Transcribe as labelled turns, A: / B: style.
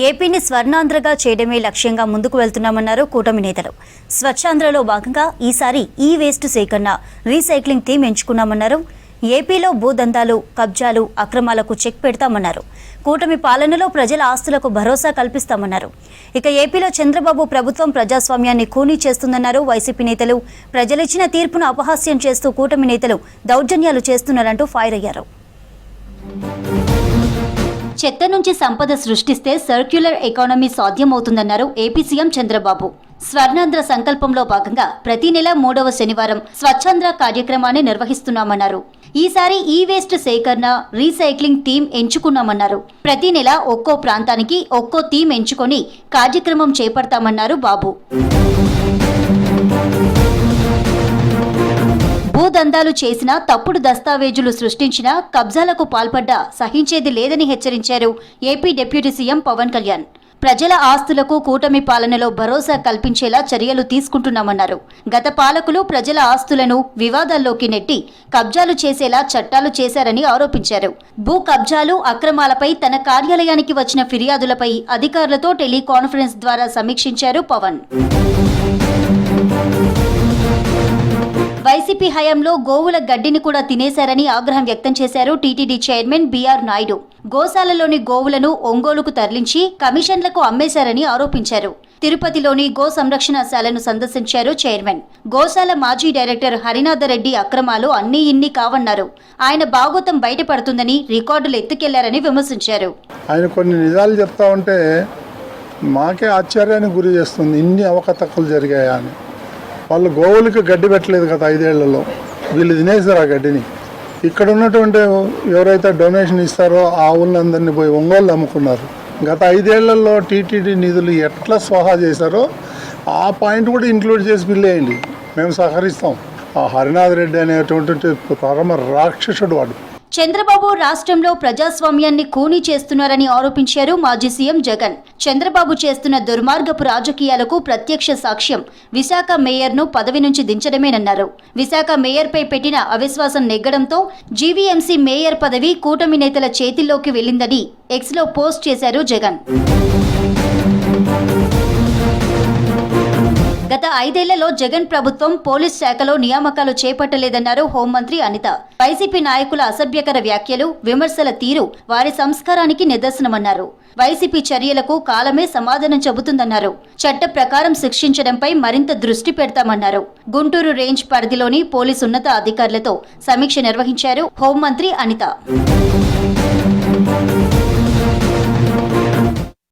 A: ఏపీని స్వర్ణాంధ్రగా చేయడమే లక్ష్యంగా ముందుకు వెళ్తున్నామన్నారు కూటమి నేతలు. స్వచ్ఛాంధ్రలో భాగంగా ఈసారి ఈ వేస్ట్ సేకరణ రీసైక్లింగ్ థీమ్ ఎంచుకున్నామన్నారు. ఏపీలో భూదందాలు, కబ్జాలు, అక్రమాలకు చెక్ పెడతామన్నారు. కూటమి పాలనలో ప్రజల ఆస్తులకు భరోసా కల్పిస్తామన్నారు. ఇక ఏపీలో చంద్రబాబు ప్రభుత్వం ప్రజాస్వామ్యాన్ని ఖూనీ చేస్తుందన్నారు. వైసీపీ నేతలు ప్రజలిచ్చిన తీర్పును అపహాస్యం చేస్తూ కూటమి నేతలు దౌర్జన్యాలు చేస్తున్నారంటూ ఫైర్ అయ్యారు. చెత్త నుంచి సంపద సృష్టిస్తే సర్క్యులర్ ఎకానమీ సాధ్యమవుతుందన్నారు ఏపీ సీఎం చంద్రబాబు. స్వర్ణాంధ్ర సంకల్పంలో భాగంగా ప్రతి నెల 3వ శనివారం స్వచ్ఛాంధ్ర కార్యక్రమాన్ని నిర్వహిస్తున్నామన్నారు. ఈసారి ఈ వేస్ట్ సేకరణ రీసైక్లింగ్ థీమ్ ఎంచుకున్నామన్నారు. ప్రతి నెల ఒక్కో ప్రాంతానికి ఒక్కో థీమ్ ఎంచుకొని కార్యక్రమం చేపడతామన్నారు బాబు. భూదందాలు చేసినా, తప్పుడు దస్తావేజులు సృష్టించినా, కబ్జాలకు పాల్పడ్డా సహించేది లేదని హెచ్చరించారు AP deputy CM Pawan Kalyan. ప్రజల ఆస్తులకు కూటమి పాలనలో భరోసా కల్పించేలా చర్యలు తీసుకుంటున్నామన్నారు. గత పాలకులు ప్రజల ఆస్తులను వివాదాల్లోకి నెట్టి కబ్జాలు చేసేలా చట్టాలు చేశారని ఆరోపించారు. భూ కబ్జాలు, అక్రమాలపై తన కార్యాలయానికి వచ్చిన ఫిర్యాదులపై అధికారులతో టెలికాన్ఫరెన్స్ ద్వారా సమీక్షించారు పవన్. వైసీపీ హయాంలో గోవుల గడ్డిని కూడా తినేశారని ఆగ్రహం వ్యక్తం చేశారు టీటీడీ చైర్మన్ బీఆర్ నాయుడు. గోశాలలోని గోవులను ఒంగోలుకు తరలించి కమిషన్లకు అమ్మేశారని ఆరోపించారు. తిరుపతిలోని గో సంరక్షణశాలను సందర్శించారు చైర్మన్. గోశాల మాజీ డైరెక్టర్ హరినాథరెడ్డి అక్రమాలు అన్నీ ఇన్ని కావన్నారు. ఆయన భాగోతం బయటపడుతుందని రికార్డులు ఎత్తుకెళ్లారని విమర్శించారు.
B: ఆయన కొన్ని నిజాలు చెప్తా ఉంటే మాకే ఆశ్చర్యానికి గురి చేస్తుంది. ఇన్ని అవకతవకలు జరిగాయా అని. వాళ్ళు గోవులకు గడ్డి పెట్టలేదు గత 5 ఏళ్లలో. వీళ్ళు తినేసారు ఆ గడ్డిని. ఇక్కడ ఉన్నటువంటి ఎవరైతే డొనేషన్ ఇస్తారో ఆ ఆవులందరినీ పోయి ఒంగోలు అమ్ముకున్నారు. గత 5 ఏళ్లలో టీటీడీ నిధులు ఎట్లా స్వాహా చేశారో ఆ పాయింట్ కూడా ఇంక్లూడ్ చేసి బిల్ వేయండి, మేము సహకరిస్తాం. ఆ హరినాథ్ రెడ్డి అనేటువంటి పరమ రాక్షసుడు వాడు.
A: చంద్రబాబు రాష్ట్రంలో ప్రజాస్వామ్యాన్ని ఖూనీ చేస్తున్నారని ఆరోపించారు మాజీ సీఎం జగన్. చంద్రబాబు చేస్తున్న దుర్మార్గపు రాజకీయాలకు ప్రత్యక్ష సాక్ష్యం విశాఖ మేయర్ను పదవి నుంచి దించడమేనన్నారు. విశాఖ మేయర్పై పెట్టిన అవిశ్వాసం నెగ్గడంతో జీవీఎంసీ మేయర్ పదవి కూటమి నేతల చేతిల్లోకి వెళ్లిందని ఎక్స్లో పోస్ట్ చేశారు జగన్. గత 5 ఏళ్లలో జగన్ ప్రభుత్వం పోలీస్ శాఖలో నియామకాలు చేపట్టలేదన్నారు హోంమంత్రి అనిత. వైసీపీ నాయకుల అసభ్యకర వ్యాఖ్యలు, విమర్శల తీరు వారి సంస్కారానికి నిదర్శనమన్నారు. వైసీపీ చర్యలకు కాలమే సమాధానం చెబుతుందన్నారు. చట్ట ప్రకారం శిక్షించడంపై మరింత దృష్టి పెడతామన్నారు. గుంటూరు రేంజ్ పరిధిలోని పోలీసు ఉన్నత అధికారులతో సమీక్ష నిర్వహించారు హోంమంత్రి అనిత.